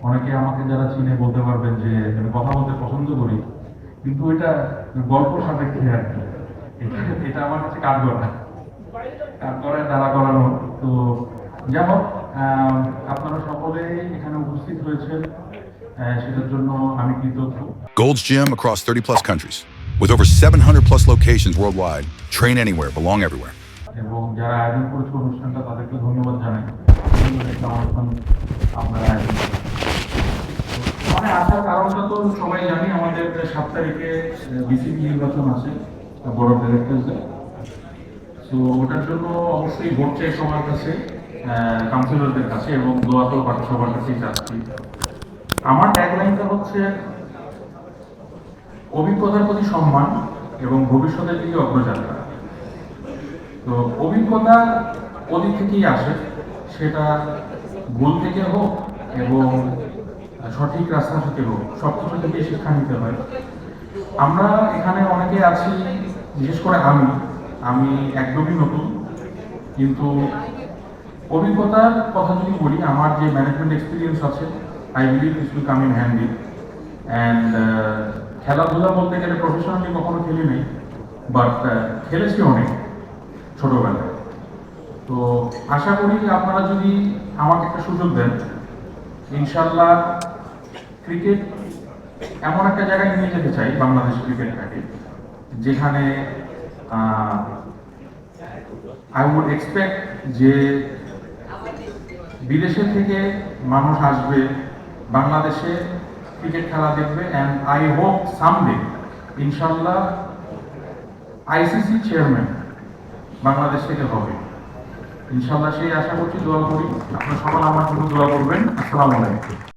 অনেকে আমাকে যারা চিনে বলতে পারবেন যে আমি কথা বলতে পছন্দ করি, কিন্তু এটা গল্প সাপেক্ষে আর কি। এটা আমার কাছে কাজ করা, কাজ করে দ্বারা করানো। তো যাই হোক, আপনারা সকলে এখানে উপস্থিত হয়েছেন, সেটার জন্য আমি কৃতজ্ঞ। Gold's Gym across 30 plus countries. With over 700 plus locations worldwide, train anywhere, belong everywhere. এবং যারা আয়োজন করেছে অনুষ্ঠানটা তাদেরকে ধন্যবাদ জানাই। একটা অনুষ্ঠান আপনারা আয়োজন করেছেন। মানে আসার কারণটা তো সবাই জানি, আমাদের 7 তারিখে বিসিবি নির্বাচন আছে বোর্ড অফ ডিরেক্টরসদের। তো ওটার জন্য অবশ্যই ভোট চাই সবার কাছে, কাউন্সিলরদের কাছে, এবং দোয়া তো বাকি সবার কাছেই চাচ্ছি। আমার ট্যাগলাইনটা হচ্ছে অভিজ্ঞতার প্রতি সম্মান এবং ভবিষ্যতের দিকে অগ্রযাত্রা। তো অভিজ্ঞতা ওদিক থেকেই আসে, সেটা ভুল থেকে হোক এবং সঠিক রাস্তা থেকে হোক, সব কিছু থেকে শিক্ষা নিতে হয়। আমরা এখানে অনেকে আছি, বিশেষ করে আমি একদমই নতুন, কিন্তু অভিজ্ঞতার কথা যদি বলি, আমার যে ম্যানেজমেন্ট এক্সপিরিয়েন্স আছে, I believe this will come in handy. And খেলাধুলা বলতে গেলে প্রফেশনালি কখনো খেলি নেই, বাট খেলেছি অনেক ছোটবেলায়। তো আশা করি আপনারা যদি আমাকে একটা সুযোগ দেন, ইনশাল্লাহ ক্রিকেট এমন একটা জায়গায় নিয়ে যেতে চাই, বাংলাদেশ ক্রিকেটটাকে, যেখানে আই উড এক্সপেক্ট যে বিদেশের থেকে মানুষ আসবে, বাংলাদেশে ক্রিকেট খেলা দেখবে, অ্যান্ড আই হোপ সামডে ইনশাল্লাহ আইসিসি চেয়ারম্যান বাংলাদেশ থেকে হবে। ইনশাল্লাহ সেই আশা করছি, দোয়া করি। আপনারা সবাই আমার জন্য দোয়া করবেন। আসসালামু আলাইকুম।